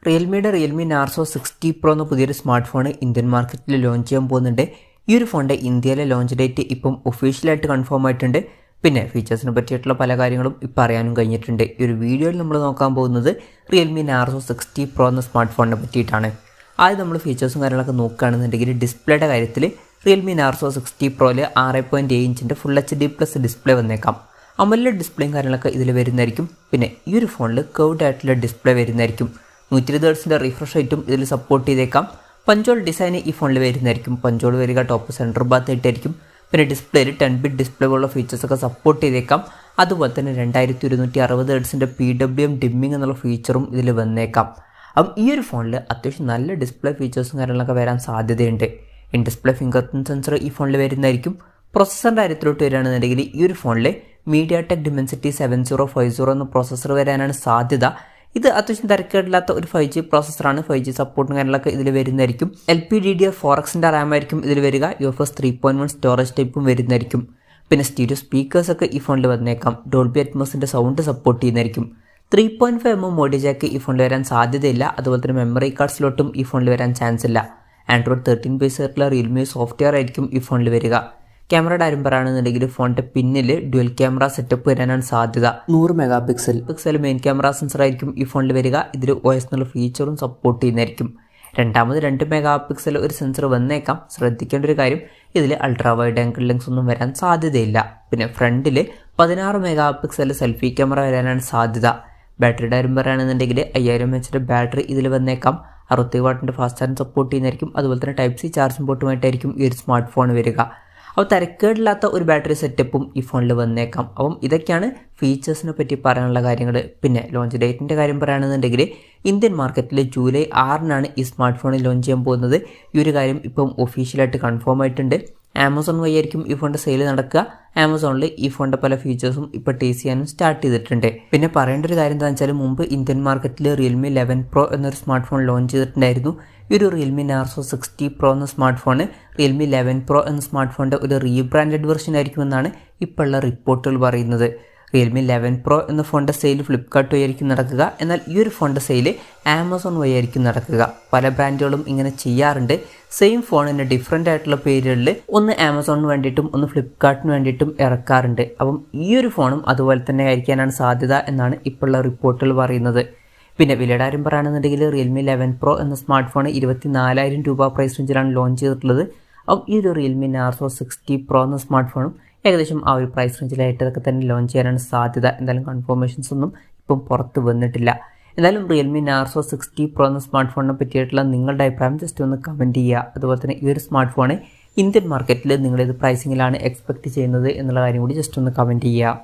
Realme Narzo 60 Pro എന്ന പുതിയൊരു smart phone Indian മാർക്കറ്റിൽ ലോഞ്ച് ചെയ്യാൻ പോകുന്നുണ്ട്. ഈ ഒരു ഫോണിൻ്റെ ഇന്ത്യയിലെ ലോഞ്ച് ഡേറ്റ് ഇപ്പം ഒഫീഷ്യലായിട്ട് കൺഫേം ആയിട്ടുണ്ട്. പിന്നെ ഫീച്ചേഴ്സിനെ പറ്റിയിട്ടുള്ള പല കാര്യങ്ങളും ഇപ്പോൾ അറിയാനും കഴിഞ്ഞിട്ടുണ്ട്. ഈ ഒരു വീഡിയോയിൽ നമ്മൾ നോക്കാൻ പോകുന്നത് Realme Narzo 60 Pro എന്ന സ്മാർട്ട് ഫോണിനെ പറ്റിയിട്ടാണ്. ആദ്യം നമ്മൾ ഫീച്ചേഴ്സും കാര്യങ്ങളൊക്കെ നോക്കുകയാണെന്നുണ്ടെങ്കിൽ ഡിസ്പ്ലേയുടെ കാര്യത്തിൽ Realme Narzo 60 Proയിൽ 6.7 ഇഞ്ചിൻ്റെ ഫുൾ HD+ ഡിസ്പ്ലേ വന്നേക്കാം. AMOLED ഡിസ്പ്ലേയും കാര്യങ്ങളൊക്കെ ഇതിൽ വരുന്നതായിരിക്കും. പിന്നെ ഈ ഒരു ഫോണിൽ കർവ്ഡ് ആയിട്ടുള്ള ഡിസ്പ്ലേ വരുന്നതായിരിക്കും. 120 ഹെർട്സിൻ്റെ റിഫ്രഷ് റേറ്റും ഇതിൽ സപ്പോർട്ട് ചെയ്തേക്കാം. പഞ്ചോൾ ഡിസൈൻ ഈ ഫോണിൽ വരുന്നതായിരിക്കും. പഞ്ചോൾ വരിക ടോപ്പ് സെൻറ്റർ ഭാഗത്ത് ആയിട്ടായിരിക്കും. പിന്നെ ഡിസ്പ്ലേയിൽ 10 ബിറ്റ് ഡിസ്പ്ലേ പോലുള്ള ഫീച്ചേഴ്സൊക്കെ സപ്പോർട്ട് ചെയ്തേക്കാം. അതുപോലെ തന്നെ 2260 ഹെർട്സിൻ്റെ PWM ഡിമ്മിങ് എന്നുള്ള ഫീച്ചറും ഇതിൽ വന്നേക്കാം. അപ്പം ഈ ഒരു ഫോണിൽ അത്യാവശ്യം നല്ല ഡിസ്പ്ലേ ഫീച്ചേഴ്സും കാര്യങ്ങളൊക്കെ വരാൻ സാധ്യതയുണ്ട്. In display finger print sensor ഈ ഫോണിൽ വരുന്നതായിരിക്കും. പ്രൊസസ്സറിൻ്റെ കാര്യത്തിലോട്ട് വരികയാണെന്നുണ്ടെങ്കിൽ ഈ ഒരു ഫോണിൽ mediatek dimensity 7050 എന്ന പ്രൊസസ്സർ വരാനാണ് സാധ്യത. ഇത് അത്യാവശ്യം തിരക്കേടില്ലാത്ത ഒരു 5G പ്രോസസ്സറാണ്. 5G സപ്പോർട്ടും കാര്യങ്ങളൊക്കെ ഇതിൽ വരുന്നതായിരിക്കും. LPDDR4Xൻ്റെ റാം ആയിരിക്കും ഇതിൽ വരിക. UFS 3.1 സ്റ്റോറേജ് ടൈപ്പും വരുന്നതായിരിക്കും. പിന്നെ സ്റ്റീരിയോ സ്പീക്കേഴ്സൊക്കെ ഈ ഫോണിൽ വന്നേക്കാം. ഡോൾബി അറ്റ്മോസിൻ്റെ സൗണ്ട് സപ്പോർട്ട് ചെയ്യുന്നതായിരിക്കും. 3.5mm മോഡി ജാക്ക് ഈ ഫോണിൽ വരാൻ സാധ്യതയില്ല. അതുപോലെ തന്നെ മെമ്മറി കാർഡ് സ്ലോട്ടും ഈ ഫോണിൽ വരാൻ ചാൻസ് ഇല്ല. Android 13 ബേസ് ആയിട്ടുള്ള Realme സോഫ്റ്റ്വെയർ ആയിരിക്കും ഈ ഫോണിൽ വരിക. ക്യാമറയുടെ കാര്യം പറയുകയാണെന്നുണ്ടെങ്കിൽ ഫോണിൻ്റെ പിന്നിൽ ഡ്യുവൽ ക്യാമറ സെറ്റപ്പ് വരാനാണ് സാധ്യത. 100 മെഗാ മെയിൻ ക്യാമറ സെൻസർ ആയിരിക്കും ഈ ഫോണിൽ വരിക. ഇതിൽ OS എന്നുള്ള ഫീച്ചറും സപ്പോർട്ട് ചെയ്യുന്നതായിരിക്കും. രണ്ടാമത് 2 മെഗാ പിക്സൽ ഒരു സെൻസർ വന്നേക്കാം. ശ്രദ്ധിക്കേണ്ട ഒരു കാര്യം, ഇതിൽ അൾട്രാ വൈഡ് ആംഗിൾ ലെൻസ് ഒന്നും വരാൻ സാധ്യതയില്ല. പിന്നെ ഫ്രണ്ടിൽ 16 മെഗാ പിക്സൽ സെൽഫി ക്യാമറ വരാനാണ് സാധ്യത. ബാറ്ററിയുടെ കാര്യം പറയുകയാണെന്നുണ്ടെങ്കിൽ 5000 mAh ബാറ്ററി ഇതിൽ വന്നേക്കാം. 60 വാട്ടിൻ്റെ ഫാസ്റ്റ് ചാർജ് സപ്പോർട്ട് ചെയ്യുന്നതായിരിക്കും. അതുപോലെ തന്നെ Type C ചാർജിംഗ് പോർട്ടുമായിട്ടായിരിക്കും ഈ ഒരു സ്മാർട്ട് ഫോൺ വരിക. അപ്പോൾ തിരക്കേടില്ലാത്ത ഒരു ബാറ്ററി സെറ്റപ്പും ഈ ഫോണിൽ വന്നേക്കാം. അപ്പം ഇതൊക്കെയാണ് ഫീച്ചേഴ്സിനെ പറ്റി പറയാനുള്ള കാര്യങ്ങൾ. പിന്നെ ലോഞ്ച് ഡേറ്റിൻ്റെ കാര്യം പറയുകയാണെന്നുണ്ടെങ്കിൽ ഇന്ത്യൻ മാർക്കറ്റിൽ ജൂലൈ 6 ഈ സ്മാർട്ട് ഫോണിൽ ലോഞ്ച് ചെയ്യാൻ പോകുന്നത്. ഈ ഒരു കാര്യം ഇപ്പം ഒഫീഷ്യലായിട്ട് കൺഫേം ആയിട്ടുണ്ട്. ആമസോൺ വഴി ആയിരിക്കും ഈ ഫോണിൻ്റെ സെയിൽ നടക്കുക. ആമസോണിൽ ഈ ഫോണിൻ്റെ പല ഫീച്ചേഴ്സും ഇപ്പോൾ ടേസ്റ്റ് ചെയ്യാനും സ്റ്റാർട്ട് ചെയ്തിട്ടുണ്ട്. പിന്നെ പറയേണ്ട ഒരു കാര്യം എന്താണെന്ന് വെച്ചാൽ, മുമ്പ് ഇന്ത്യൻ മാർക്കറ്റിൽ Realme 11 Pro എന്നൊരു സ്മാർട്ട് ഫോൺ ലോഞ്ച് ചെയ്തിട്ടുണ്ടായിരുന്നു. ഈ ഒരു Realme Narzo 60 Pro എന്ന സ്മാർട്ട് ഫോൺ Realme 11 Pro എന്ന സ്മാർട്ട് ഫോണിൻ്റെ ഒരു റീബ്രാൻഡഡ് വെർഷൻ ആയിരിക്കുമെന്നാണ് ഇപ്പോൾ ഉള്ള റിപ്പോർട്ടുകൾ പറയുന്നത്. Realme 11 Pro എന്ന ഫോണിൻ്റെ സെയിൽ ഫ്ലിപ്കാർട്ട് വഴിയായിരിക്കും നടക്കുക. എന്നാൽ ഈ ഒരു ഫോണിൻ്റെ സെയിൽ ആമസോൺ വഴിയായിരിക്കും നടക്കുക. പല ബ്രാൻഡുകളും ഇങ്ങനെ ചെയ്യാറുണ്ട്. സെയിം ഫോണിന് ഡിഫറെൻ്റ് ആയിട്ടുള്ള പേരുകളിൽ ഒന്ന് ആമസോണിന് വേണ്ടിയിട്ടും ഒന്ന് ഫ്ലിപ്കാർട്ടിന് വേണ്ടിയിട്ടും ഇറക്കാറുണ്ട്. അപ്പം ഈ ഒരു ഫോണും അതുപോലെ തന്നെ ആയിരിക്കാനാണ് സാധ്യത എന്നാണ് ഇപ്പോഴുള്ള റിപ്പോർട്ടുകൾ പറയുന്നത്. പിന്നെ വിലയുടെ കാര്യം പറയുകയാണെന്നുണ്ടെങ്കിൽ Realme 11 Pro എന്ന സ്മാർട്ട് ഫോൺ 24,000 രൂപ പ്രൈസ് റേഞ്ചിലാണ് ലോഞ്ച് ചെയ്തിട്ടുള്ളത്. അപ്പം ഈ ഒരു Realme Narzo 60 Pro എന്ന സ്മാർട്ട് ഫോണും ഏകദേശം ആ ഒരു പ്രൈസ് റേഞ്ചിലായിട്ട് ഇതൊക്കെ തന്നെ ലോഞ്ച് ചെയ്യാനാണ് സാധ്യത. എന്തായാലും കൺഫർമേഷൻസ് ഒന്നും ഇപ്പം പുറത്ത് വന്നിട്ടില്ല. എന്തായാലും Realme Narzo 60 Pro എന്ന സ്മാർട്ട് ഫോണിനെ പറ്റിയിട്ടുള്ള നിങ്ങളുടെ അഭിപ്രായം ജസ്റ്റ് ഒന്ന് കമൻറ്റ് ചെയ്യുക. അതുപോലെ തന്നെ ഈ ഒരു സ്മാർട്ട് ഫോൺ ഇന്ത്യൻ മാർക്കറ്റിൽ നിങ്ങളേത് പ്രൈസിങ്ങിലാണ് എക്സ്പെക്റ്റ് ചെയ്യുന്നത് എന്നുള്ള കാര്യം കൂടി ജസ്റ്റ് ഒന്ന് കമൻറ്റ് ചെയ്യുക.